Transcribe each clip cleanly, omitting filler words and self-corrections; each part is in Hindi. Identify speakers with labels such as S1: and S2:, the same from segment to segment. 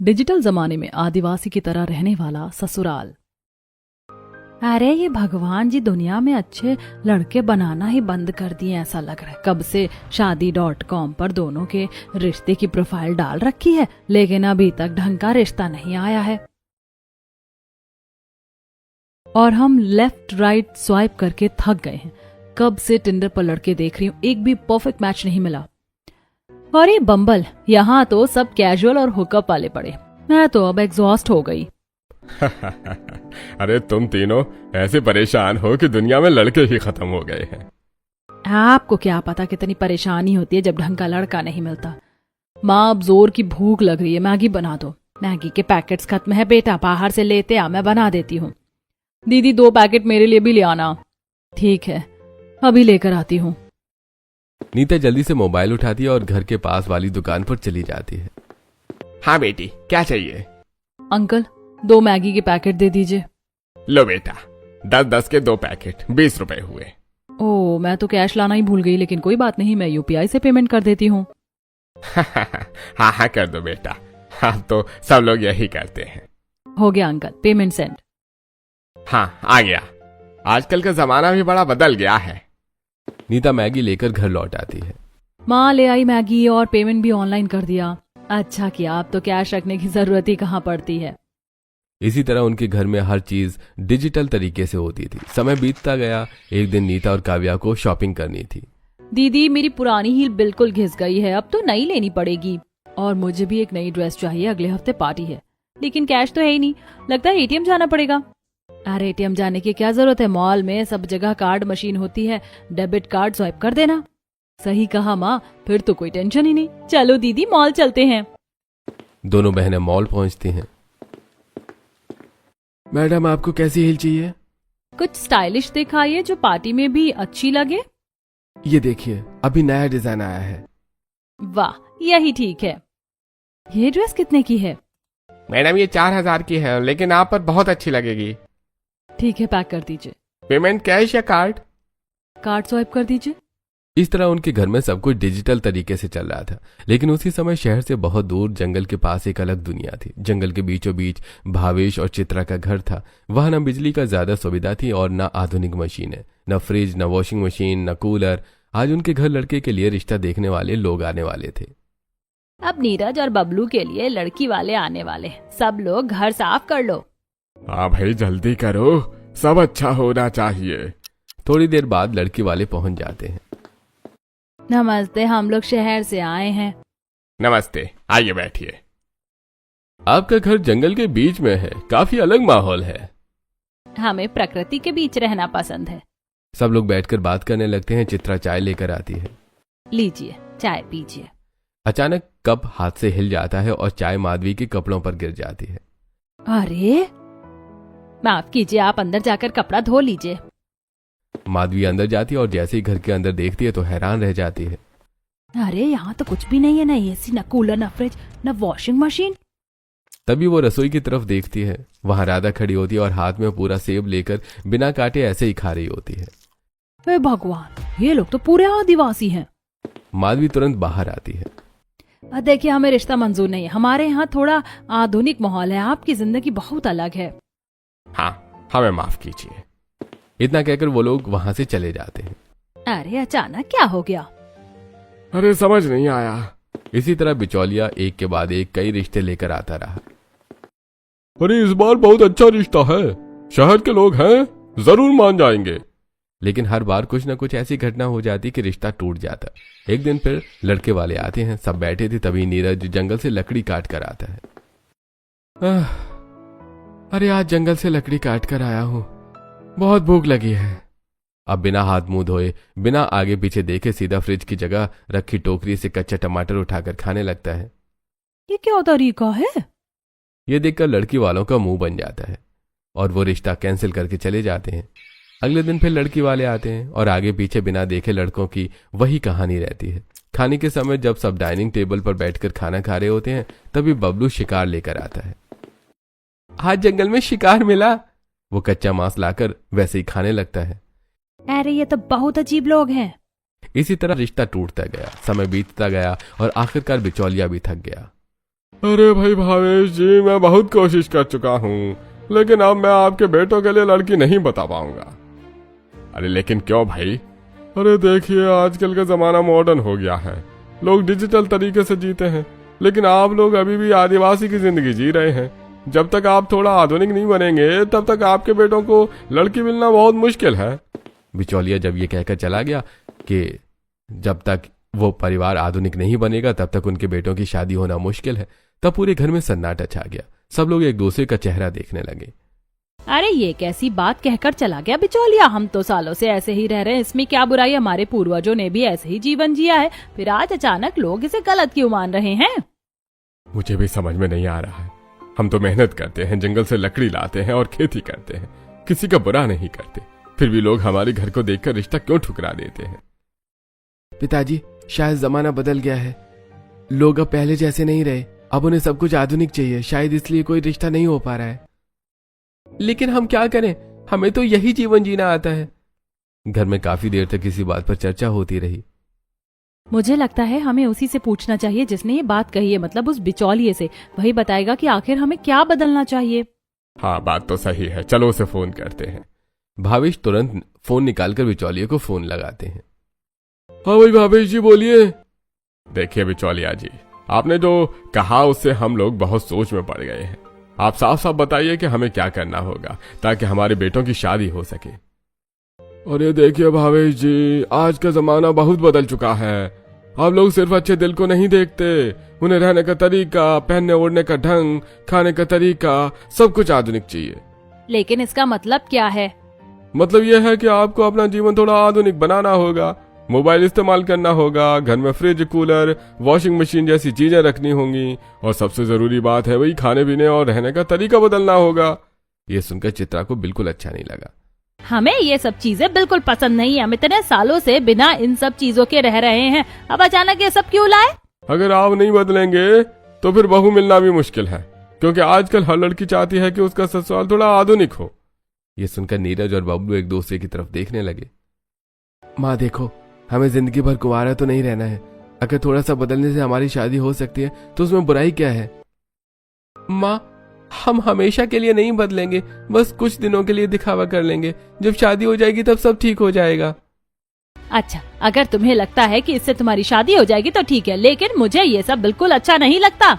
S1: डिजिटल जमाने में आदिवासी की तरह रहने वाला ससुराल। अरे ये भगवान जी दुनिया में अच्छे लड़के बनाना ही बंद कर दिए ऐसा लग रहा है। कब से शादी.com पर दोनों के रिश्ते की प्रोफाइल डाल रखी है, लेकिन अभी तक ढंग का रिश्ता नहीं आया है। और हम लेफ्ट राइट स्वाइप करके थक गए हैं। कब से टिंडर पर लड़के देख रही हूँ, एक भी परफेक्ट मैच नहीं मिला। अरे बम्बल, यहाँ तो सब कैजुअल और हुकअप वाले पड़े। मैं तो अब एग्जॉस्ट हो गई।
S2: अरे तुम तीनों ऐसे परेशान हो कि दुनिया में लड़के ही खत्म हो गए हैं।
S1: आपको क्या पता कितनी परेशानी होती है जब ढंग का लड़का नहीं मिलता। माँ अब जोर की भूख लग रही है, मैगी बना दो। मैगी के पैकेट्स खत्म है बेटा, बाहर से लेते आ, मैं बना देती हूँ। दीदी 2 पैकेट मेरे लिए भी ले आना। ठीक है, अभी लेकर आती हूँ।
S3: नीता जल्दी से मोबाइल उठाती है और घर के पास वाली दुकान पर चली जाती है।
S2: हाँ बेटी, क्या चाहिए?
S1: अंकल 2 मैगी के पैकेट दे दीजिए।
S2: लो बेटा, 10-10 के 2 पैकेट 20 रुपए हुए।
S1: ओह, मैं तो कैश लाना ही भूल गई, लेकिन कोई बात नहीं, मैं यूपीआई से पेमेंट कर देती हूँ।
S2: हाँ हाँ कर दो बेटा, हाँ तो सब लोग यही करते हैं।
S1: हो गया अंकल, पेमेंट सेंड।
S2: हाँ आ गया। आजकल का जमाना भी बड़ा बदल गया है।
S3: नीता मैगी लेकर घर लौट आती है।
S1: माँ ले आई मैगी और पेमेंट भी ऑनलाइन कर दिया। अच्छा किया, अब तो कैश रखने की जरूरत ही कहाँ पड़ती है।
S3: इसी तरह उनके घर में हर चीज डिजिटल तरीके से होती थी। समय बीतता गया। एक दिन नीता और काव्या को शॉपिंग करनी थी।
S1: दीदी मेरी पुरानी हील बिल्कुल घिस गई है, अब तो नई लेनी पड़ेगी। और मुझे भी एक नई ड्रेस चाहिए, अगले हफ्ते पार्टी है। लेकिन कैश तो है ही नहीं, लगता है एटीएम जाना पड़ेगा। अरे एटीएम जाने की क्या जरूरत है, मॉल में सब जगह कार्ड मशीन होती है, डेबिट कार्ड स्वाइप कर देना। सही कहा माँ, फिर तो कोई टेंशन ही नहीं। चलो दीदी मॉल चलते हैं।
S3: दोनों बहनें मॉल पहुंचती हैं। मैडम आपको कैसी हील चाहिए?
S1: कुछ स्टाइलिश दिखाइए जो पार्टी में भी अच्छी लगे।
S3: ये देखिए, अभी नया डिजाइन आया है।
S1: वाह, यही ठीक है। ये ड्रेस कितने की है?
S2: मैडम ये 4000 की है, लेकिन आप पर बहुत अच्छी लगेगी।
S1: ठीक है, पैक कर दीजिए।
S2: पेमेंट कैश या कार्ड?
S1: कार्ड स्वाइप कर दीजिए।
S3: इस तरह उनके घर में सब कुछ डिजिटल तरीके से चल रहा था। लेकिन उसी समय शहर से बहुत दूर जंगल के पास एक अलग दुनिया थी। जंगल के बीचों बीच भावेश और चित्रा का घर था। वहां न बिजली का ज्यादा सुविधा थी और न आधुनिक मशीनें, न फ्रिज, न वॉशिंग मशीन, न कूलर। आज उनके घर लड़के के लिए रिश्ता देखने वाले लोग आने वाले थे।
S1: अब नीरज और बबलू के लिए लड़की वाले आने वाले। सब लोग घर साफ कर लो।
S2: हाँ भाई जल्दी करो, सब अच्छा होना चाहिए।
S3: थोड़ी देर बाद लड़की वाले पहुंच जाते हैं।
S1: नमस्ते, हम लोग शहर से आए हैं।
S2: नमस्ते, आइए बैठिए।
S3: आपका घर जंगल के बीच में है, काफी अलग माहौल है।
S1: हमें प्रकृति के बीच रहना पसंद है।
S3: सब लोग बैठकर बात करने लगते हैं। चित्रा चाय लेकर आती है।
S1: लीजिए, चाय पीजिए।
S3: अचानक कप हाथ से हिल जाता है और चाय माधवी के कपड़ों पर गिर जाती है।
S1: अरे माफ कीजिए, आप अंदर जाकर कपड़ा धो लीजिए।
S3: माधवी अंदर जाती है और जैसे ही घर के अंदर देखती है तो हैरान रह जाती है।
S1: अरे यहाँ तो कुछ भी नहीं है, न एसी, न कूलर, न फ्रिज, न वॉशिंग मशीन।
S3: तभी वो रसोई की तरफ देखती है। वहां राधा खड़ी होती है और हाथ में पूरा सेब लेकर बिना काटे ऐसे ही खा रही होती है।
S1: हे भगवान, ये लोग तो पूरे आदिवासी हैं।
S3: माधवी तुरंत बाहर आती है।
S1: देखिए, हमें रिश्ता मंजूर नहीं है। हमारे यहाँ थोड़ा आधुनिक माहौल है, आपकी जिंदगी बहुत अलग है।
S2: हाँ, हमें माफ कीजिए।
S3: इतना कहकर वो लोग वहां से चले जाते हैं।
S1: अरे अचानक क्या हो गया?
S2: अरे समझ नहीं आया।
S3: इसी तरह बिचौलिया एक के बाद एक कई रिश्ते लेकर आता रहा।
S2: अरे इस बार बहुत अच्छा रिश्ता है, शहर के लोग हैं, जरूर मान जाएंगे।
S3: लेकिन हर बार कुछ न कुछ ऐसी घटना हो जाती कि रिश्ता टूट जाता। एक दिन फिर लड़के वाले आते हैं। सब बैठे थे, तभी नीरज जंगल से लकड़ी काट कर आता है। अरे आज जंगल से लकड़ी काट कर आया हूं, बहुत भूख लगी है। अब बिना हाथ मुंह धोए, बिना आगे पीछे देखे सीधा फ्रिज की जगह रखी टोकरी से कच्चा टमाटर उठाकर खाने लगता है।
S1: ये क्या तरीका है?
S3: ये देखकर लड़की वालों का मुंह बन जाता है और वो रिश्ता कैंसिल करके चले जाते हैं। अगले दिन फिर लड़की वाले आते हैं और आगे पीछे बिना देखे लड़कों की वही कहानी रहती है। खाने के समय जब सब डाइनिंग टेबल पर बैठकर खाना खा रहे होते हैं, तभी बबलू शिकार लेकर आता है। आज जंगल में शिकार मिला। वो कच्चा मांस लाकर वैसे ही खाने लगता है।
S1: अरे ये तो बहुत अजीब लोग हैं।
S3: इसी तरह रिश्ता टूटता गया। समय बीतता गया और आखिरकार बिचौलिया भी थक गया।
S2: अरे भाई भावेश जी, मैं बहुत कोशिश कर चुका हूँ, लेकिन अब मैं आपके बेटों के लिए लड़की नहीं बता पाऊंगा। अरे लेकिन क्यों भाई? अरे देखिए, आजकल का जमाना मॉडर्न हो गया है, लोग डिजिटल तरीके से जीते हैं, लेकिन आप लोग अभी भी आदिवासी की जिंदगी जी रहे हैं। जब तक आप थोड़ा आधुनिक नहीं बनेंगे तब तक आपके बेटों को लड़की मिलना बहुत मुश्किल है।
S3: बिचौलिया जब ये कहकर चला गया कि जब तक वो परिवार आधुनिक नहीं बनेगा तब तक उनके बेटों की शादी होना मुश्किल है, तब पूरे घर में सन्नाटा छा गया। सब लोग एक दूसरे का चेहरा देखने लगे।
S1: अरे ये कैसी बात कहकर चला गया बिचौलिया, हम तो सालों से ऐसे ही रह रहे हैं, इसमें क्या बुराई? हमारे पूर्वजों ने भी ऐसे ही जीवन जिया है, फिर आज अचानक लोग इसे गलत क्यों मान रहे हैं?
S2: मुझे भी समझ में नहीं आ रहा है। हम तो मेहनत करते हैं, जंगल से लकड़ी लाते हैं और खेती करते हैं, किसी का बुरा नहीं करते, फिर भी लोग हमारे घर को देखकर रिश्ता क्यों ठुकरा देते हैं?
S3: पिताजी, शायद जमाना बदल गया है, लोग अब पहले जैसे नहीं रहे, अब उन्हें सब कुछ आधुनिक चाहिए, शायद इसलिए कोई रिश्ता नहीं हो पा रहा है। लेकिन हम क्या करें, हमें तो यही जीवन जीना आता है। घर में काफी देर तक इसी बात पर चर्चा होती रही।
S1: मुझे लगता है हमें उसी से पूछना चाहिए जिसने ये बात कही है, मतलब उस बिचौलिए से। वही बताएगा कि आखिर हमें क्या बदलना चाहिए।
S2: हाँ, बात तो सही है, चलो उसे फोन करते हैं।
S3: भावेश तुरंत फोन निकालकर बिचौलिए को फोन लगाते हैं।
S2: हाँ भाई भावेश जी, बोलिए। देखिए बिचौलिया जी, आपने जो कहा उससे हम लोग बहुत सोच में पड़ गए हैं। आप साफ साफ बताइए कि हमें क्या करना होगा ताकि हमारे बेटों की शादी हो सके। अरे देखिए भावेश जी, आज का जमाना बहुत बदल चुका है। आप लोग सिर्फ अच्छे दिल को नहीं देखते, उन्हें रहने का तरीका, पहनने ओढ़ने का ढंग, खाने का तरीका, सब कुछ आधुनिक चाहिए।
S1: लेकिन इसका मतलब क्या है?
S2: मतलब यह है कि आपको अपना जीवन थोड़ा आधुनिक बनाना होगा, मोबाइल इस्तेमाल करना होगा, घर में फ्रिज, कूलर, वॉशिंग मशीन जैसी चीजें रखनी होंगी, और सबसे जरूरी बात है वही खाने पीने और रहने का तरीका बदलना होगा।
S3: यह सुनकर चित्रा को बिल्कुल अच्छा नहीं लगा।
S1: हमें ये सब चीजें बिल्कुल पसंद नहीं है, हम इतने सालों से बिना इन सब चीजों के रह रहे हैं, अब अचानक ये सब क्यों लाए?
S2: अगर आप नहीं बदलेंगे तो फिर बहू मिलना भी मुश्किल है, क्योंकि आजकल हर लड़की चाहती है कि उसका ससुराल थोड़ा आधुनिक हो।
S3: यह सुनकर नीरज और बबलू एक दूसरे की तरफ देखने लगे। माँ देखो, हमें जिंदगी भर कुंवारा तो नहीं रहना है, अगर थोड़ा सा बदलने से हमारी शादी हो सकती है तो उसमें बुराई क्या है? माँ, हम हमेशा के लिए नहीं बदलेंगे, बस कुछ दिनों के लिए दिखावा कर लेंगे, जब शादी हो जाएगी तब सब ठीक हो जाएगा।
S1: अच्छा, अगर तुम्हें लगता है कि इससे तुम्हारी शादी हो जाएगी तो ठीक है, लेकिन मुझे ये सब बिल्कुल अच्छा नहीं लगता।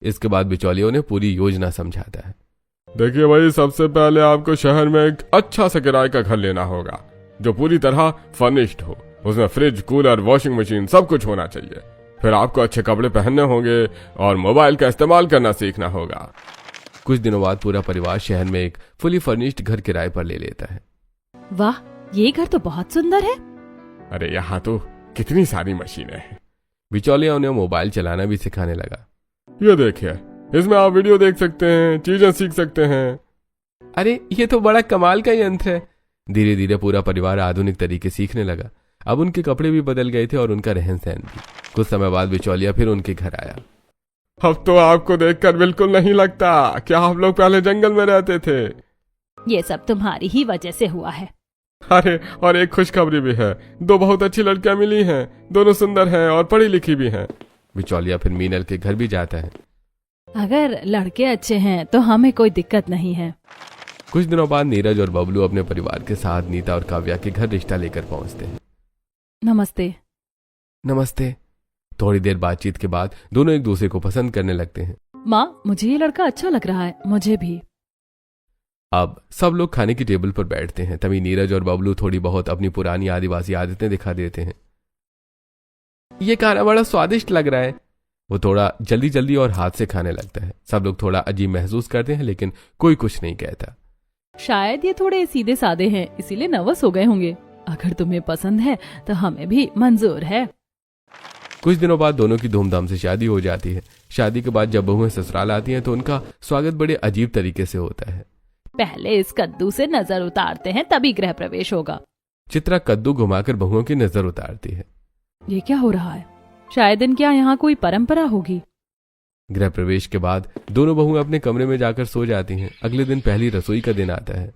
S3: इसके बाद बिचौलियों ने पूरी योजना समझाता है।
S2: देखिए भाई, सबसे पहले आपको शहर में एक अच्छा सा किराए का घर लेना होगा जो पूरी तरह फर्निश्ड हो, उसमें फ्रिज, कूलर, वॉशिंग मशीन सब कुछ होना चाहिए। फिर आपको अच्छे कपड़े पहनने होंगे और मोबाइल का इस्तेमाल करना सीखना होगा।
S3: कुछ दिनों बाद पूरा परिवार शहर में एक फुली फर्निश्ड घर किराए पर ले लेता है।
S1: वाह, ये घर तो बहुत सुंदर है।
S2: अरे यहाँ तो कितनी सारी मशीनें हैं।
S3: बिचौलिया उन्हें मोबाइल चलाना भी सिखाने लगा।
S2: ये देखिए, इसमें आप वीडियो देख सकते हैं, चीजें सीख सकते हैं।
S3: अरे ये तो बड़ा कमाल का यंत्र है। धीरे धीरे पूरा परिवार आधुनिक तरीके सीखने लगा। अब उनके कपड़े भी बदल गए थे और उनका रहन सहन भी। कुछ समय बाद बिचौलिया फिर उनके घर आया।
S2: अब तो आपको देखकर बिल्कुल नहीं लगता कि आप लोग पहले जंगल में रहते थे।
S1: ये सब तुम्हारी ही वजह से हुआ है।
S2: अरे, और एक खुशखबरी भी है, 2 बहुत अच्छी लड़कियां मिली हैं, दोनों सुंदर हैं और पढ़ी लिखी भी हैं।
S3: बिचौलिया फिर मीनल के घर भी जाता है।
S1: अगर लड़के अच्छे हैं तो हमें कोई दिक्कत नहीं है।
S3: कुछ दिनों बाद नीरज और बबलू अपने परिवार के साथ नीता और काव्या के घर रिश्ता लेकर पहुंचते हैं।
S1: नमस्ते।
S3: नमस्ते। थोड़ी देर बातचीत के बाद दोनों एक दूसरे को पसंद करने लगते हैं।
S1: माँ, मुझे ये लड़का अच्छा लग रहा है। मुझे भी।
S3: अब सब लोग खाने की टेबल पर बैठते हैं। तभी नीरज और बबलू थोड़ी बहुत अपनी पुरानी आदिवासी आदतें दिखा देते हैं। ये खाना बड़ा स्वादिष्ट लग रहा है। वो थोड़ा जल्दी जल्दी और हाथ से खाने लगता है। सब लोग थोड़ा अजीब महसूस करते हैं, लेकिन कोई कुछ नहीं कहता।
S1: शायद ये थोड़े सीधे साधे हैं, इसीलिए नर्वस हो गए होंगे। अगर तुम्हें पसंद है तो हमें भी मंजूर है।
S3: कुछ दिनों बाद दोनों की धूमधाम से शादी हो जाती है। शादी के बाद जब बहुएं ससुराल आती हैं तो उनका स्वागत बड़े अजीब तरीके से होता है।
S1: पहले इस कद्दू से नजर उतारते हैं, तभी गृह प्रवेश होगा।
S3: चित्रा कद्दू घुमाकर बहुओं की नजर उतारती है।
S1: ये क्या हो रहा है? शायद इनके यहाँ कोई परंपरा होगी।
S3: गृह प्रवेश के बाद दोनों बहुएं अपने कमरे में जाकर सो जाती हैं। अगले दिन पहली रसोई का दिन आता है।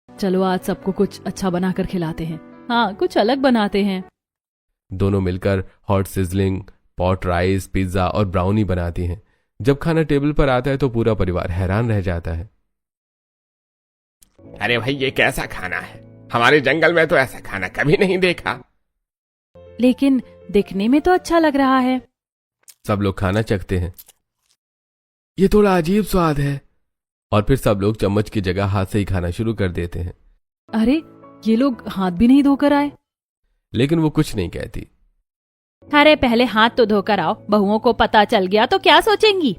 S1: चलो आज सबको कुछ अच्छा बनाकर खिलाते हैं। हाँ, कुछ अलग बनाते हैं।
S3: दोनों मिलकर hot sizzling, pot rice, pizza और ब्राउनी बनाती हैं। जब खाना टेबल पर आता है तो पूरा परिवार हैरान रह जाता है।
S2: अरे भाई, ये कैसा खाना है? हमारे जंगल में तो ऐसा खाना कभी नहीं देखा।
S1: लेकिन दिखने में तो अच्छा लग रहा है।
S3: सब लोग खाना चखते हैं। ये थोड़ा अजीब स्वाद है। और फिर सब लोग चम्मच की जगह हाथ से ही खाना शुरू कर देते हैं।
S1: अरे, ये लोग हाथ भी नहीं धोकर आए।
S3: लेकिन वो कुछ नहीं कहती।
S1: अरे पहले हाथ तो धोकर आओ, बहुओं को पता चल गया तो क्या सोचेंगी।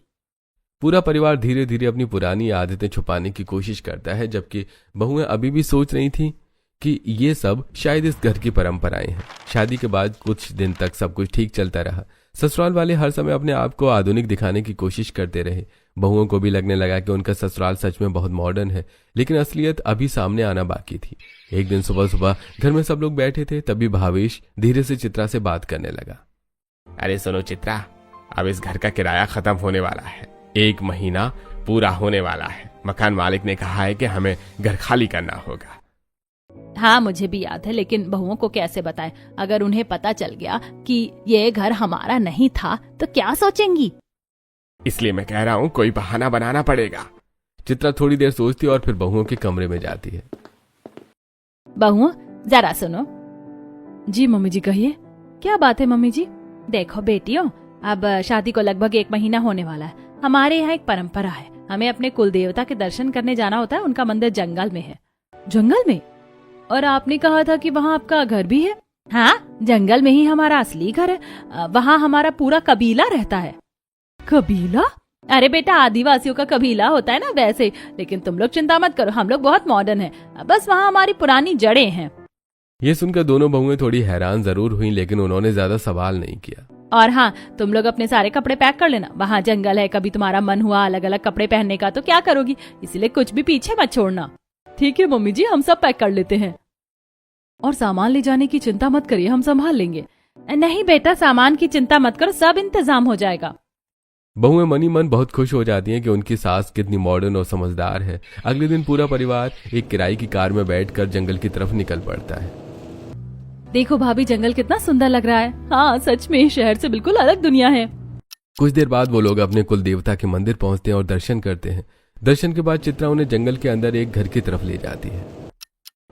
S3: पूरा परिवार धीरे धीरे अपनी पुरानी आदतें छुपाने की कोशिश करता है, जबकि बहुएं अभी भी सोच रही थी कि ये सब शायद इस घर की परंपराएं हैं। शादी के बाद कुछ दिन तक सब कुछ ठीक चलता रहा। ससुराल वाले हर समय अपने आप को आधुनिक दिखाने की कोशिश करते रहे। बहुओं को भी लगने लगा कि उनका ससुराल सच में बहुत मॉडर्न है, लेकिन असलियत अभी सामने आना बाकी थी। एक दिन सुबह सुबह घर में सब लोग बैठे थे, तभी भावेश धीरे से चित्रा से बात करने लगा।
S2: अरे सुनो चित्रा, अब इस घर का किराया खत्म होने वाला है। 1 महीना पूरा होने वाला है। मकान मालिक ने कहा है कि हमें घर खाली करना होगा।
S1: हाँ, मुझे भी याद है, लेकिन बहुओं को कैसे बताएं? अगर उन्हें पता चल गया कि ये घर हमारा नहीं था तो क्या सोचेंगी?
S2: इसलिए मैं कह रहा हूँ कोई बहाना बनाना पड़ेगा।
S3: चित्रा थोड़ी देर सोचती और फिर बहुओं के कमरे में जाती है।
S1: बहुओं, जरा सुनो। जी मम्मी जी, कहिए। क्या बात है मम्मी जी? देखो बेटियों, अब शादी को लगभग 1 महीना होने वाला है। हमारे यहाँ एक परंपरा है, हमें अपने कुल देवता के दर्शन करने जाना होता है। उनका मंदिर जंगल में है। जंगल में? और आपने कहा था कि वहाँ आपका घर भी है। हाँ, जंगल में ही हमारा असली घर है। वहाँ हमारा पूरा कबीला रहता है। कबीला? अरे बेटा, आदिवासियों का कबीला होता है ना, वैसे। लेकिन तुम लोग चिंता मत करो, हम लोग बहुत मॉडर्न हैं। बस वहाँ हमारी पुरानी जड़ें हैं।
S3: ये सुनकर दोनों बहुएं थोड़ी हैरान जरूर हुई, लेकिन उन्होंने ज्यादा सवाल नहीं किया।
S1: और हाँ, तुम लोग अपने सारे कपड़े पैक कर लेना। वहाँ जंगल है, कभी तुम्हारा मन हुआ अलग अलग कपड़े पहनने का तो क्या करोगी, इसलिए कुछ भी पीछे मत छोड़ना। ठीक है मम्मी जी, हम सब पैक कर लेते हैं। और सामान ले जाने की चिंता मत करिए, हम संभाल लेंगे। नहीं बेटा, सामान की चिंता मत करो, सब इंतजाम हो जाएगा।
S3: बहुएं मनी मन बहुत खुश हो जाती हैं कि उनकी सास कितनी मॉडर्न और समझदार है। अगले दिन पूरा परिवार एक किराए की कार में बैठकर जंगल की तरफ निकल पड़ता है।
S1: देखो भाभी, जंगल कितना सुंदर लग रहा है। हाँ, सच में शहर से बिल्कुल अलग दुनिया है।
S3: कुछ देर बाद वो लोग अपने कुल देवता के मंदिर पहुंचते हैं और दर्शन करते हैं। दर्शन के बाद चित्रा उन्हें जंगल के अंदर एक घर की तरफ ले जाती है।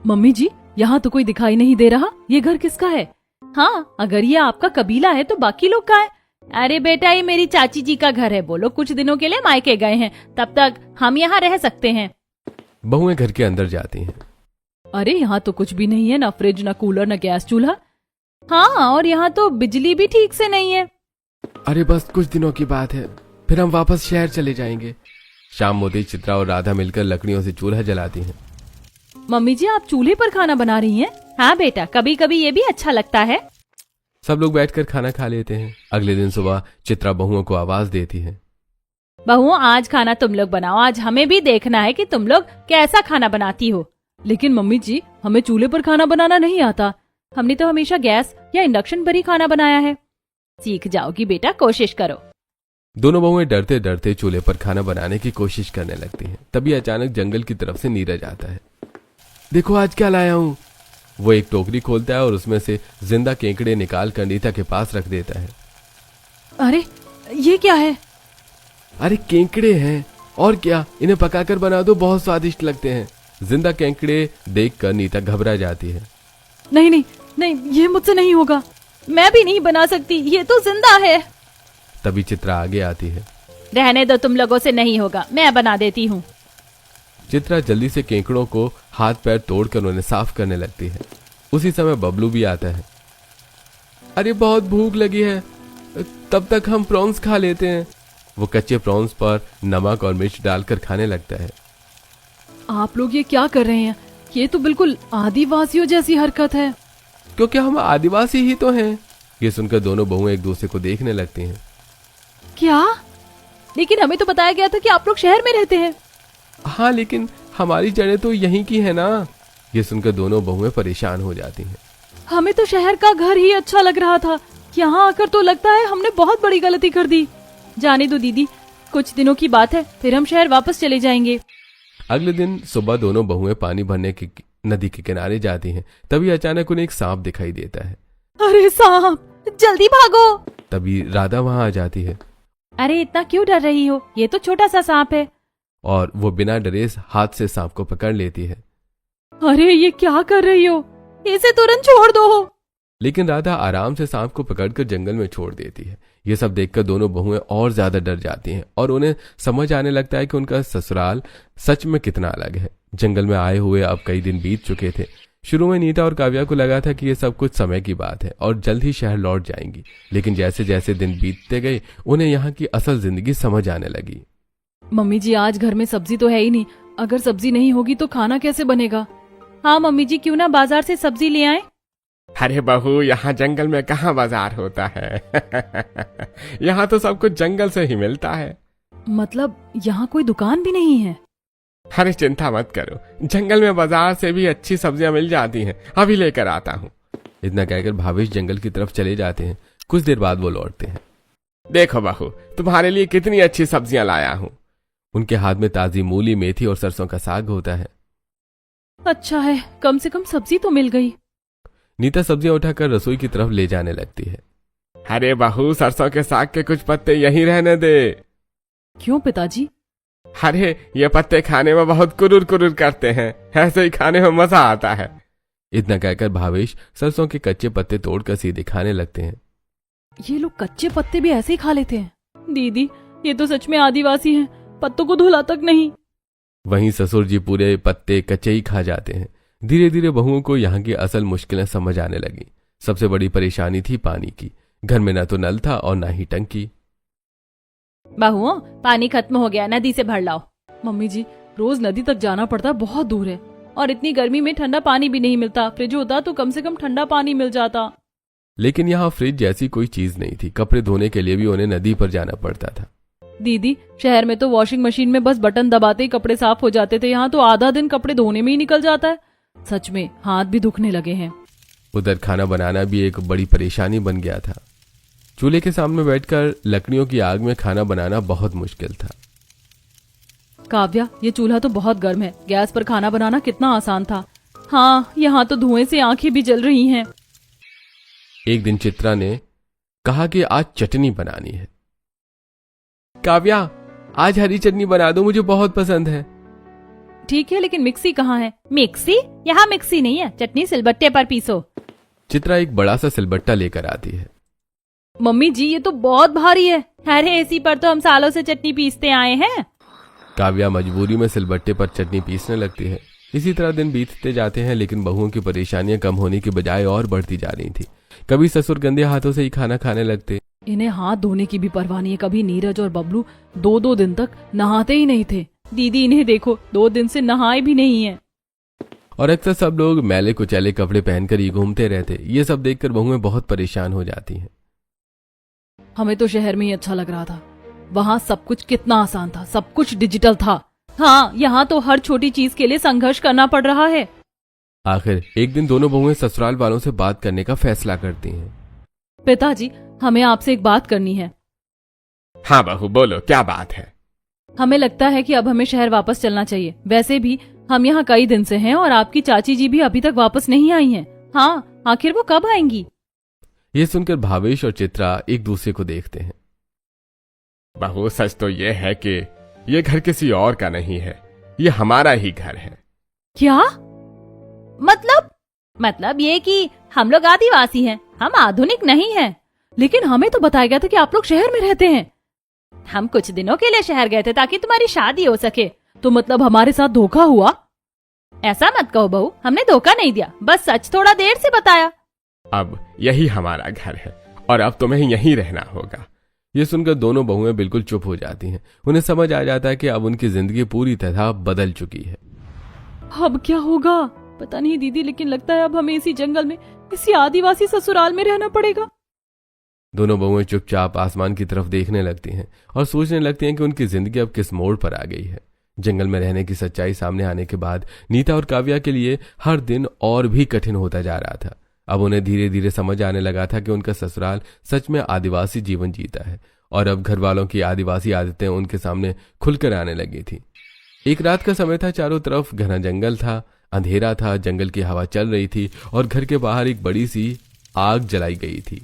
S1: मम्मी जी, यहाँ तो कोई दिखाई नहीं दे रहा। ये घर किसका है? हाँ, अगर ये आपका कबीला है तो बाकी लोग का है? अरे बेटा, ये मेरी चाची जी का घर है। वो लोग कुछ दिनों के लिए मायके गए हैं, तब तक हम यहाँ रह सकते हैं।
S3: बहुएं घर के अंदर जाती हैं।
S1: अरे यहाँ तो कुछ भी नहीं है, ना फ्रिज, ना कूलर, ना गैस चूल्हा। हाँ, और यहाँ तो बिजली भी ठीक से नहीं है।
S3: अरे बस कुछ दिनों की बात है, फिर हम वापस शहर चले जाएंगे। शाम होते चित्रा और राधा मिलकर लकड़ियों से चूल्हा जलाती हैं।
S1: मम्मी जी, आप चूल्हे पर खाना बना रही हैं? हाँ बेटा, कभी कभी ये भी अच्छा लगता है।
S3: सब लोग बैठकर खाना खा लेते हैं। अगले दिन सुबह चित्रा बहुओं को आवाज देती है।
S1: बहुओं, आज खाना तुम लोग बनाओ। आज हमें भी देखना है कि तुम लोग कैसा खाना बनाती हो। लेकिन मम्मी जी, हमें चूल्हे पर खाना बनाना नहीं आता। हमने तो हमेशा गैस या इंडक्शन पर ही खाना बनाया है। सीख जाओगी बेटा, कोशिश करो।
S3: दोनों बहुएं डरते डरते चूल्हे पर खाना बनाने की कोशिश करने लगती हैं। तभी अचानक जंगल की तरफ से नीरज आता है। देखो आज क्या लाया हूँ। वो एक टोकरी खोलता है और उसमें से जिंदा केकड़े निकाल कर नीता के पास रख देता है।
S1: अरे ये क्या है?
S3: अरे केकड़े हैं, और क्या, इन्हें पकाकर बना दो, बहुत स्वादिष्ट लगते हैं। जिंदा केकड़े देखकर नीता घबरा जाती है।
S1: नहीं नहीं नहीं, ये मुझसे नहीं होगा। मैं भी नहीं बना सकती, ये तो जिंदा है।
S3: तभी चित्रा आगे आती है।
S1: रहने दो, तुम लोगों से नहीं होगा, मैं बना देती हूँ।
S3: चित्रा जल्दी से केकड़ों को हाथ पैर तोड़कर उन्हें साफ करने लगती है। उसी समय बबलू भी आता है। अरे बहुत भूख लगी है, तब तक हम प्रॉन्स खा लेते हैं। वो कच्चे प्रॉन्स पर नमक और मिर्च डालकर खाने लगता है।
S1: आप लोग ये क्या कर रहे हैं? ये तो बिल्कुल आदिवासियों जैसी हरकत है।
S3: क्योंकि हम आदिवासी ही तो हैं। ये सुनकर दोनों बहुएं एक दूसरे को देखने लगती हैं।
S1: क्या? लेकिन हमें तो बताया गया था कि आप लोग शहर में रहते हैं।
S3: हाँ, लेकिन हमारी जड़ें तो यहीं की है ना। ये सुनकर दोनों बहुएं परेशान हो जाती हैं।
S1: हमें तो शहर का घर ही अच्छा लग रहा था। यहाँ आकर तो लगता है हमने बहुत बड़ी गलती कर दी। जाने दो दीदी, कुछ दिनों की बात है, फिर हम शहर वापस चले जाएंगे।
S3: अगले दिन सुबह दोनों बहुएं पानी भरने की नदी के किनारे जाती हैं। तभी अचानक उन्हें एक सांप दिखाई देता है।
S1: अरे सांप, जल्दी भागो।
S3: तभी राधा वहां आ जाती है।
S1: अरे इतना क्यों डर रही हो, ये तो छोटा सा सांप है।
S3: और वो बिना डरे हाथ से सांप को पकड़ लेती है।
S1: अरे ये क्या कर रही हो, इसे तुरंत छोड़ दो।
S3: लेकिन राधा आराम से सांप को पकड़कर जंगल में छोड़ देती है। ये सब देखकर दोनों बहुएं और ज्यादा डर जाती हैं और उन्हें समझ आने लगता है कि उनका ससुराल सच में कितना अलग है। जंगल में आए हुए अब कई दिन बीत चुके थे। शुरू में नीता और काव्या को लगा था कि ये सब कुछ समय की बात है और जल्द ही शहर लौट जाएंगी, लेकिन जैसे जैसे दिन बीतते गए उन्हें यहाँ की असल जिंदगी समझ आने लगी।
S1: मम्मी जी आज घर में सब्जी तो है ही नहीं, अगर सब्जी नहीं होगी तो खाना कैसे बनेगा। हाँ मम्मी जी, क्यों ना बाजार से सब्जी ले आए।
S2: अरे बहू, यहाँ जंगल में कहाँ बाजार होता है। यहाँ तो सब कुछ जंगल से ही मिलता है।
S1: मतलब यहाँ कोई दुकान भी नहीं है।
S2: अरे चिंता मत करो, जंगल में बाजार से भी अच्छी सब्जियां मिल जाती हैं, अभी लेकर आता हूँ।
S3: इतना कहकर भावेश जंगल की तरफ चले जाते हैं। कुछ देर बाद वो लौटते हैं।
S2: देखो बहू, तुम्हारे लिए कितनी अच्छी सब्जियां लाया हूँ।
S3: उनके हाथ में ताजी मूली, मेथी और सरसों का साग होता है।
S1: अच्छा है, कम से कम सब्जी तो मिल गई।
S3: नीता सब्जियां उठाकर रसोई की तरफ ले जाने लगती है।
S2: अरे बहू, सरसों के साग के कुछ पत्ते यहीं रहने दे।
S1: क्यों पिताजी।
S2: अरे ये पत्ते खाने में बहुत कुरुर कुरुर करते हैं, ऐसे ही खाने में मजा आता है।
S3: इतना कहकर भावेश सरसों के कच्चे पत्ते तोड़कर सीधे खाने लगते हैं।
S1: ये लोग कच्चे पत्ते भी ऐसे ही खा लेते हैं। दीदी ये तो सच में आदिवासी हैं, पत्तों को धुला तक नहीं।
S3: वहीं ससुर जी पूरे पत्ते कच्चे ही खा जाते हैं। धीरे धीरे बहुओं को यहाँ की असल मुश्किलें समझ आने लगी। सबसे बड़ी परेशानी थी पानी की। घर में न तो नल था और न ही टंकी।
S1: बहुओं, पानी खत्म हो गया, नदी से भर लाओ। मम्मी जी रोज नदी तक जाना पड़ता, बहुत दूर है, और इतनी गर्मी में ठंडा पानी भी नहीं मिलता। फ्रिज होता तो कम से कम ठंडा पानी मिल जाता।
S3: लेकिन यहाँ फ्रिज जैसी कोई चीज नहीं थी। कपड़े धोने के लिए भी उन्हें नदी पर जाना पड़ता था।
S1: दीदी शहर में तो वॉशिंग मशीन में बस बटन दबाते ही कपड़े साफ हो जाते थे, यहाँ तो आधा दिन कपड़े धोने में ही निकल जाता है। सच में हाथ भी दुखने लगे हैं।
S3: उधर खाना बनाना भी एक बड़ी परेशानी बन गया था। चूल्हे के सामने बैठकर लकड़ियों की आग में खाना बनाना बहुत मुश्किल था।
S1: काव्या, ये चूल्हा तो बहुत गर्म है, गैस पर खाना बनाना कितना आसान था। हाँ, यहाँ तो धुएं से आंखें भी जल रही हैं।
S3: एक दिन चित्रा ने कहा कि आज चटनी बनानी है। काव्या, आज हरी चटनी बना दो, मुझे बहुत पसंद है।
S1: ठीक है, लेकिन मिक्सी कहाँ है। मिक्सी? यहाँ मिक्सी नहीं है, चटनी सिलबट्टे पर पीसो।
S3: चित्रा एक बड़ा सा सिलबट्टा लेकर आती है।
S1: मम्मी जी ये तो बहुत भारी है। अरे इसी पर तो हम सालों से चटनी पीसते आए हैं।
S3: काव्या मजबूरी में सिलबट्टे पर चटनी पीसने लगती है। इसी तरह दिन बीतते जाते हैं, लेकिन बहुओं की परेशानियां कम होने की बजाय और बढ़ती जा रही थी। कभी ससुर गंदे हाथों से ही खाना खाने लगते।
S1: इन्हें हाथ धोने की भी परवाह नहीं है। कभी नीरज और बबलू 2-2 दिन तक नहाते ही नहीं थे। दीदी इन्हें देखो, 2 दिन से नहाए भी नहीं है।
S3: और अक्सर सब लोग मैले कुचैले कपड़े पहनकर ही घूमते रहते। ये सब देखकर बहुएं बहुत परेशान हो जाती हैं।
S1: हमें तो शहर में ही अच्छा लग रहा था, वहाँ सब कुछ कितना आसान था, सब कुछ डिजिटल था। हाँ, यहाँ तो हर छोटी चीज के लिए संघर्ष करना पड़ रहा है।
S3: आखिर एक दिन दोनों बहुएं ससुराल वालों से बात करने का फैसला करती हैं।
S1: पिताजी, हमें आपसे एक बात करनी है।
S2: हाँ बहू, बोलो क्या बात है।
S1: हमें लगता है कि अब हमें शहर वापस चलना चाहिए। वैसे भी हम यहाँ कई दिन से हैं और आपकी चाची जी भी अभी तक वापस नहीं आई हैं। हाँ, आखिर वो कब आएंगी।
S3: ये सुनकर भावेश और चित्रा एक दूसरे को देखते हैं।
S2: बहू, सच तो ये है कि ये घर किसी और का नहीं है, ये हमारा ही घर है।
S1: क्या मतलब ये कि हम लोग आदिवासी हैं, हम आधुनिक नहीं हैं। लेकिन हमें तो बताया गया था कि आप लोग शहर में रहते हैं। हम कुछ दिनों के लिए शहर गए थे ताकि तुम्हारी शादी हो सके। तो मतलब हमारे साथ धोखा हुआ। ऐसा मत कहो बहू, हमने धोखा नहीं दिया, बस सच थोड़ा देर से बताया।
S2: अब यही हमारा घर है और अब तुम्हें यहीं रहना होगा।
S3: ये सुनकर दोनों बहुएं बिल्कुल चुप हो जाती हैं। उन्हें समझ आ जाता है कि अब उनकी जिंदगी पूरी तरह बदल चुकी है।
S1: अब क्या होगा पता नहीं दीदी, लेकिन लगता है अब हमें इसी जंगल में, इसी आदिवासी ससुराल में रहना पड़ेगा।
S3: दोनों बहुएं चुपचाप आसमान की तरफ देखने लगती हैं और सोचने लगती हैं कि उनकी जिंदगी अब किस मोड़ पर आ गई है। जंगल में रहने की सच्चाई सामने आने के बाद नीता और काव्या के लिए हर दिन और भी कठिन होता जा रहा था। अब उन्हें धीरे धीरे समझ आने लगा था कि उनका ससुराल सच में आदिवासी जीवन जीता है और अब घर वालों की आदिवासी आदतें उनके सामने खुलकर आने लगी थी। एक रात का समय था, चारों तरफ घना जंगल था, अंधेरा था, जंगल की हवा चल रही थी और घर के बाहर एक बड़ी सी आग जलाई गई थी।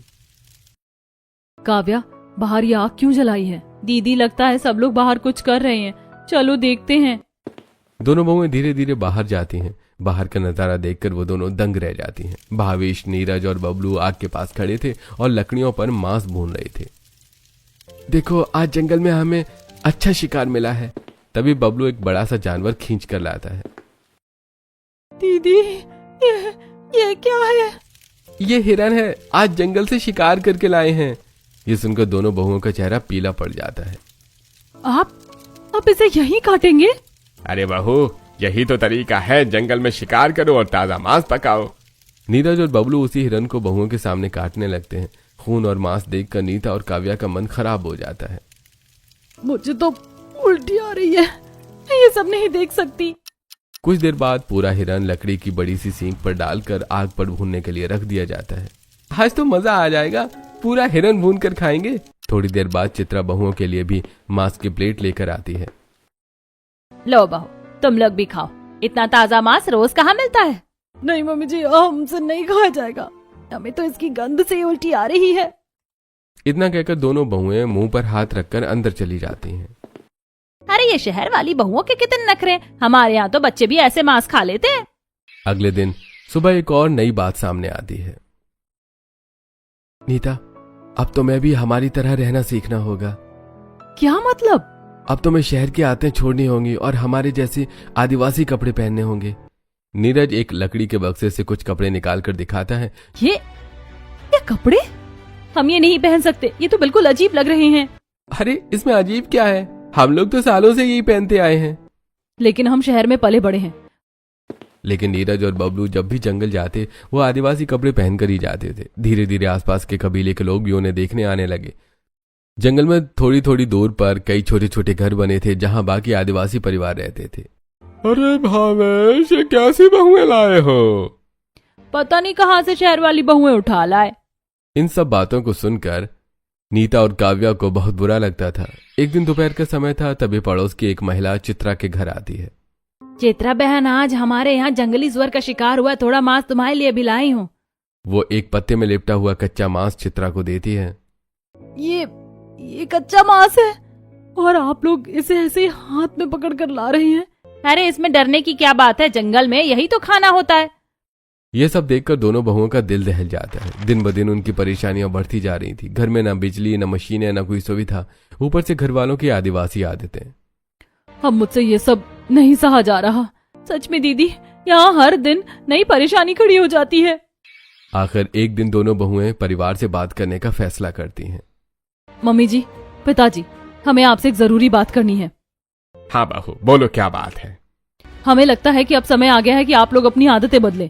S1: काव्या, बाहर ये आग क्यों जलाई है? दीदी लगता है सब लोग बाहर कुछ कर रहे हैं, चलो देखते हैं।
S3: दोनों बहुएं धीरे धीरे बाहर जाती हैं। बाहर का नजारा देखकर वो दोनों दंग रह जाती हैं। भावेश, नीरज और बबलू आग के पास खड़े थे और लकड़ियों पर मांस भून रहे थे। देखो, आज जंगल में हमें अच्छा शिकार मिला है। तभी बबलू एक बड़ा सा जानवर खींच कर लाता है।
S1: दीदी, ये क्या है?
S3: ये हिरन है, आज जंगल से शिकार करके लाए हैं। ये सुनकर दोनों बहुओं का चेहरा पीला पड़ जाता है।
S1: आप इसे यहीं काटेंगे?
S2: अरे बहू, यही तो तरीका है, जंगल में शिकार करो और ताजा मांस पकाओ।
S3: नीरज और बबलू उसी हिरन को बहुओं के सामने काटने लगते हैं। खून और मांस देखकर नीता और काव्या का मन खराब हो जाता है।
S1: मुझे तो उल्टी आ रही है, ये सब नहीं देख सकती।
S3: कुछ देर बाद पूरा हिरन लकड़ी की बड़ी सी सींग पर डालकर आग पर भूनने के लिए रख दिया जाता है। आज तो मजा आ जाएगा, पूरा हिरन भून कर खाएंगे। थोड़ी देर बाद चित्रा बहुओं के लिए भी मांस की प्लेट लेकर आती है।
S1: लो बहू, तुम लोग भी खाओ, इतना ताजा मांस रोज कहाँ मिलता है? नहीं मम्मी जी, हमसे नहीं खाया जाएगा, हमें तो इसकी गंध से उल्टी आ रही है।
S3: इतना कहकर दोनों बहुएं मुंह पर हाथ रखकर अंदर चली जाती हैं।
S1: अरे ये शहर वाली बहुओं के कितने नखरे, हमारे यहाँ तो बच्चे भी ऐसे मांस खा लेते हैं।
S3: अगले दिन सुबह एक और नई बात सामने आती है। नीता, अब तो मैं भी हमारी तरह रहना सीखना होगा।
S1: क्या मतलब?
S3: अब तो मैं शहर की आदतें छोड़नी होंगी और हमारे जैसे आदिवासी कपड़े पहनने होंगे। नीरज एक लकड़ी के बक्से से कुछ कपड़े निकाल कर दिखाता है।
S1: ये कपड़े? हम ये नहीं पहन सकते, ये तो बिल्कुल अजीब लग रहे हैं।
S3: अरे इसमें अजीब क्या है, हम लोग तो सालों से यही पहनते आए हैं।
S1: लेकिन हम शहर में पले बड़े हैं।
S3: लेकिन नीरज और बबलू जब भी जंगल जाते वो आदिवासी कपड़े पहनकर ही जाते थे। धीरे धीरे आसपास के कबीले के लोग भी उन्हें देखने आने लगे। जंगल में थोड़ी थोड़ी दूर पर कई छोटे छोटे घर बने थे जहां बाकी आदिवासी परिवार रहते थे।
S2: अरे भावेश, ये कैसी बहुएं लाए हो?
S1: पता नहीं कहाँ से शहर वाली बहुएं उठा लाए।
S3: इन सब बातों को सुनकर नीता और काव्या को बहुत बुरा लगता था। एक दिन दोपहर का समय था, तभी पड़ोस की एक महिला चित्रा के घर आती है।
S1: चित्रा बहन, आज हमारे यहाँ जंगली सुअर का शिकार हुआ, थोड़ा मांस तुम्हारे लिए भी लाई हूँ।
S3: वो एक पत्ते में लिपटा हुआ कच्चा मांस चित्रा को देती है।
S1: ये कच्चा मांस है और आप लोग इसे ऐसे हाथ में पकड़ कर ला रहे हैं? अरे इसमें डरने की क्या बात है, जंगल में यही तो खाना होता है।
S3: ये सब देखकर दोनों बहुओं का दिल दहल जाता है। दिन ब दिन उनकी परेशानियां बढ़ती जा रही थी। घर में न बिजली, न मशीनें, न कोई सुविधा, ऊपर से घर वालों की आदिवासी आदतें।
S1: अब मुझसे ये सब नहीं सहा जा रहा। सच में दीदी, यहाँ हर दिन नई परेशानी खड़ी हो जाती है।
S3: आखिर एक दिन दोनों बहुएं परिवार से बात करने का फैसला करती हैं।
S1: मम्मी जी, पिताजी, हमें आपसे एक जरूरी बात करनी है।
S2: हाँ बहू, बोलो क्या बात है?
S1: हमें लगता है कि अब समय आ गया है कि आप लोग अपनी आदतें बदलें।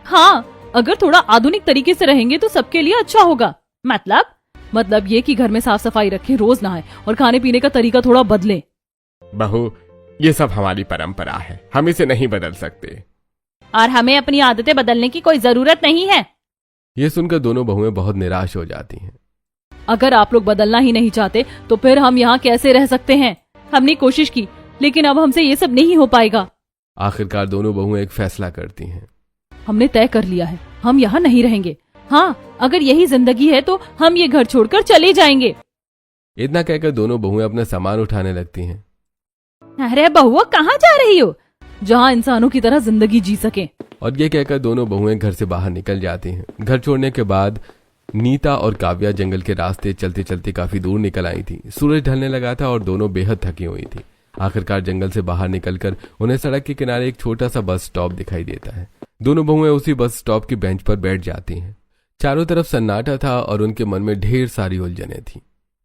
S1: हाँ, अगर थोड़ा आधुनिक तरीके से रहेंगे तो सबके लिए अच्छा होगा। मतलब ये कि घर में साफ सफाई रखें, रोज नहाएं और खाने पीने का तरीका थोड़ा बदलें।
S2: बहू, ये सब हमारी परंपरा है, हम इसे नहीं बदल सकते।
S1: और हमें अपनी आदतें बदलने की कोई जरूरत नहीं है।
S3: ये सुनकर दोनों बहुएं बहुत निराश हो जाती हैं।
S1: अगर आप लोग बदलना ही नहीं चाहते तो फिर हम यहाँ कैसे रह सकते हैं? हमने कोशिश की, लेकिन अब हमसे ये सब नहीं हो पाएगा।
S3: आखिरकार दोनों बहुएं एक फैसला करती हैं।
S1: हमने तय कर लिया है, हम यहाँ नहीं रहेंगे। हाँ, अगर यही जिंदगी है तो हम ये घर छोड़कर चले जाएंगे।
S3: इतना कहकर दोनों बहुएं अपना सामान उठाने लगती हैं।
S1: अरे बहुआ, कहाँ जा रही हो? जहाँ इंसानों की तरह जिंदगी जी सके।
S3: और ये कहकर दोनों बहुएं घर से बाहर निकल जाती हैं। घर छोड़ने के बाद नीता और काव्या जंगल के रास्ते चलते चलते काफी दूर निकल आई थी। सूरज ढलने लगा था और दोनों बेहद थकी हुई थी। आखिरकार जंगल से बाहर निकलकर उन्हें सड़क के किनारे एक छोटा सा बस स्टॉप दिखाई देता है। दोनों बहुएं उसी बस स्टॉप की बेंच पर बैठ जाती हैं। चारों तरफ सन्नाटा था और उनके मन में ढेर सारी उलझनें थी।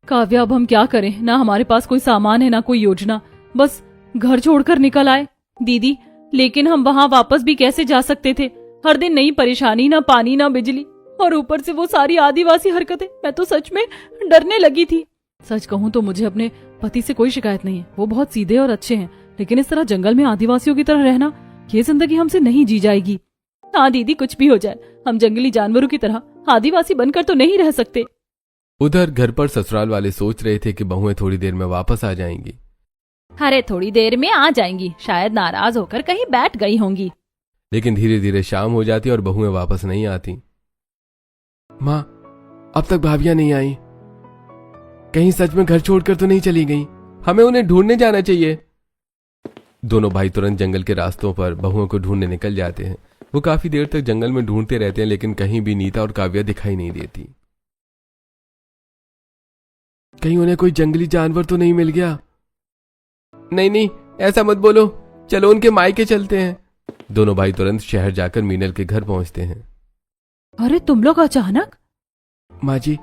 S1: काव्या, अब हम क्या करें? ना हमारे पास कोई सामान है, ना कोई योजना, बस घर छोड़कर निकल आए। दीदी, लेकिन हम वहाँ वापस भी कैसे जा सकते थे? हर दिन नई परेशानी, ना पानी, ना बिजली, और ऊपर से वो सारी आदिवासी हरकतें। मैं तो सच में डरने लगी थी। सच कहूँ तो मुझे अपने पति से कोई शिकायत नहीं है, वो बहुत सीधे और अच्छे हैं। लेकिन इस तरह जंगल में आदिवासियों की तरह रहना, ये जिंदगी हमसे नहीं जी जाएगी। हाँ दीदी, कुछ भी हो जाए, हम जंगली जानवरों की तरह आदिवासी बनकर तो नहीं रह सकते।
S3: उधर घर पर ससुराल वाले सोच रहे थे कि बहुएं थोड़ी देर में वापस आ जाएंगी।
S1: अरे थोड़ी देर में आ जाएंगी, शायद नाराज होकर कहीं बैठ गई होंगी।
S3: लेकिन धीरे धीरे शाम हो जाती और बहुएं वापस नहीं आती। माँ, अब तक भाभियां नहीं आई। कहीं सच में घर छोड़कर तो नहीं चली गई? हमें उन्हें ढूंढने जाना चाहिए। दोनों भाई तुरंत जंगल के रास्तों पर बहुओं को ढूंढने निकल जाते हैं। वो काफी देर तक जंगल में ढूंढते रहते हैं, लेकिन कहीं भी नीता और काव्या दिखाई नहीं देती। कहीं उन्हें कोई जंगली जानवर तो नहीं मिल गया? नहीं नहीं, ऐसा मत बोलो, चलो उनके मायके चलते हैं। दोनों भाई तुरंत शहर जाकर मीनल के घर पहुंचते हैं।
S1: अरे तुम लोग अचानक?
S3: माँ जी,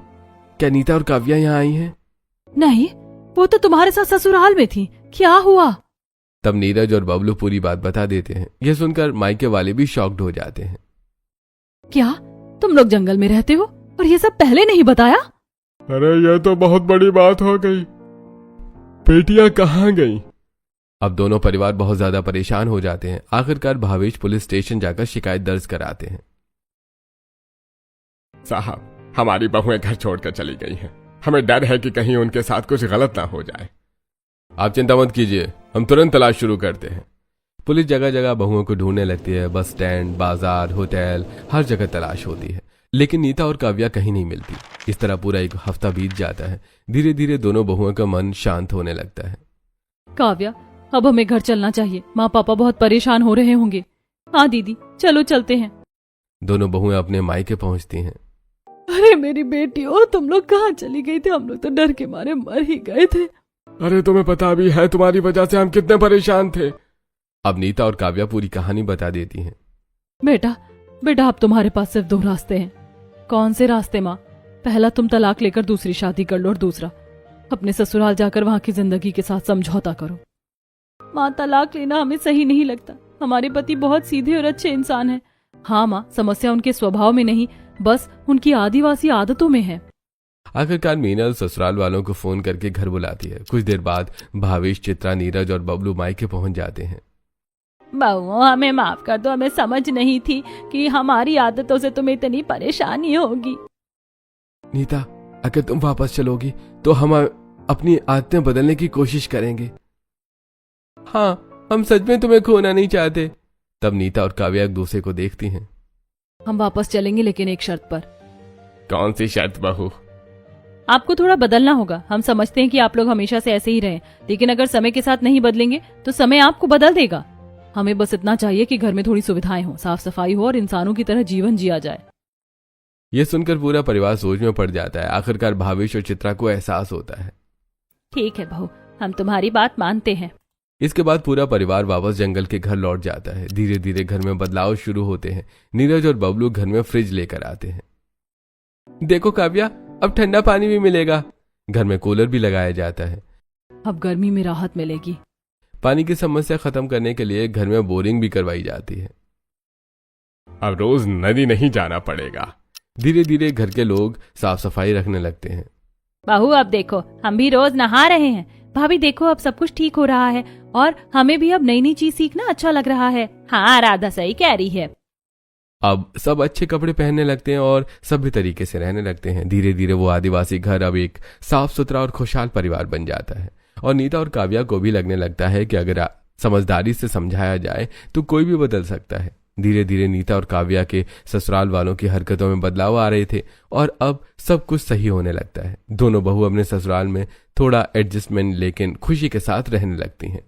S3: क्या नीता और काव्या यहाँ आई हैं?
S1: नहीं, वो तो तुम्हारे साथ ससुराल में थी। क्या हुआ?
S3: तब नीरज और बबलू पूरी बात बता देते हैं। यह सुनकर मायके वाले भी शॉक्ड हो जाते हैं।
S1: क्या तुम लोग जंगल में रहते हो और ये सब पहले नहीं बताया?
S2: अरे ये तो बहुत बड़ी बात हो गई। बेटियां कहाँ गई?
S3: अब दोनों परिवार बहुत ज्यादा परेशान हो जाते हैं। आखिरकार भावेश पुलिस स्टेशन जाकर शिकायत दर्ज कराते हैं।
S2: साहब, हमारी बहुएं घर छोड़कर चली गई हैं। हमें डर है कि कहीं उनके साथ कुछ गलत ना हो जाए।
S3: आप चिंता मत कीजिए, हम तुरंत तलाश शुरू करते हैं। पुलिस जगह जगह बहुओं को ढूंढने लगती है। बस स्टैंड, बाजार, होटल, हर जगह तलाश होती है, लेकिन नीता और काव्या कहीं नहीं मिलती। इस तरह पूरा एक हफ्ता बीत जाता है। धीरे धीरे दोनों बहुओं का मन शांत होने लगता है।
S1: काव्या, अब हमें घर चलना चाहिए। माँ पापा बहुत परेशान हो रहे होंगे। हाँ दीदी, चलो चलते हैं।
S3: दोनों बहुएं अपने मायके पहुंचती हैं।
S1: अरे मेरी बेटी, ओ तुम लोग कहाँ चली गई थे? हम लोग तो डर के मारे मर ही गए थे।
S2: अरे तुम्हें पता भी है तुम्हारी वजह से हम कितने परेशान थे।
S3: अब नीता और काव्या पूरी कहानी बता देती हैं।
S1: बेटा बेटा, अब तुम्हारे पास सिर्फ 2 रास्ते हैं। कौन से रास्ते माँ? पहला, तुम तलाक लेकर दूसरी शादी कर लो, और दूसरा, अपने ससुराल जाकर वहां की जिंदगी के साथ समझौता करो। माँ, तलाक लेना हमें सही नहीं लगता। हमारे पति बहुत सीधे और अच्छे इंसान हैं। हाँ माँ, समस्या उनके स्वभाव में नहीं, बस उनकी आदिवासी आदतों में है।
S3: आखिरकार मीनल ससुराल वालों को फोन करके घर बुलाती है। कुछ देर बाद भावेश, चित्रा, नीरज और बबलू मायके पहुंच जाते हैं।
S1: बहू, हमें माफ कर दो। हमें समझ नहीं थी कि हमारी आदतों से तुम्हें इतनी परेशानी होगी।
S3: नीता, अगर तुम वापस चलोगी तो हम अपनी आदतें बदलने की कोशिश करेंगे। हाँ, हम सच में तुम्हें खोना नहीं चाहते। तब नीता और काव्या एक दूसरे को देखती हैं।
S1: हम वापस चलेंगे, लेकिन एक शर्त पर।
S2: कौन सी शर्त बहू?
S1: आपको थोड़ा बदलना होगा। हम समझते हैं कि आप लोग हमेशा से ऐसे ही रहें, लेकिन अगर समय के साथ नहीं बदलेंगे तो समय आपको बदल देगा। हमें बस इतना चाहिए कि घर में थोड़ी सुविधाएं हो, साफ सफाई हो और इंसानों की तरह जीवन जिया जाए।
S3: ये सुनकर पूरा परिवार सोच में पड़ जाता है। आखिरकार भावेश और चित्रा को एहसास होता है।
S1: ठीक है बहू, हम तुम्हारी बात मानते हैं।
S3: इसके बाद पूरा परिवार वापस जंगल के घर लौट जाता है। धीरे धीरे घर में बदलाव शुरू होते हैं। नीरज और बबलू घर में फ्रिज लेकर आते हैं। देखो काव्या, अब ठंडा पानी भी मिलेगा। घर में कूलर भी लगाया जाता है।
S1: अब गर्मी में राहत मिलेगी।
S3: पानी की समस्या खत्म करने के लिए घर में बोरिंग भी करवाई जाती है।
S2: अब रोज नदी नहीं जाना पड़ेगा।
S3: धीरे धीरे घर के लोग साफ सफाई रखने लगते हैं।
S1: बहू, अब देखो, हम भी रोज नहा रहे हैं। भाभी देखो, अब सब कुछ ठीक हो रहा है और हमें भी अब नई नई चीज सीखना अच्छा लग रहा है। हाँ, राधा सही कह रही है।
S3: अब सब अच्छे कपड़े पहनने लगते हैं और सभ्य तरीके से रहने लगते हैं। धीरे धीरे वो आदिवासी घर अब एक साफ सुथरा और खुशहाल परिवार बन जाता है। और नीता और काव्या को भी लगने लगता है कि अगर समझदारी से समझाया जाए तो कोई भी बदल सकता है। धीरे धीरे नीता और काव्या के ससुराल वालों की हरकतों में बदलाव आ रहे थे और अब सब कुछ सही होने लगता है। दोनों बहू अपने ससुराल में थोड़ा एडजस्टमेंट लेकिन खुशी के साथ रहने लगती हैं।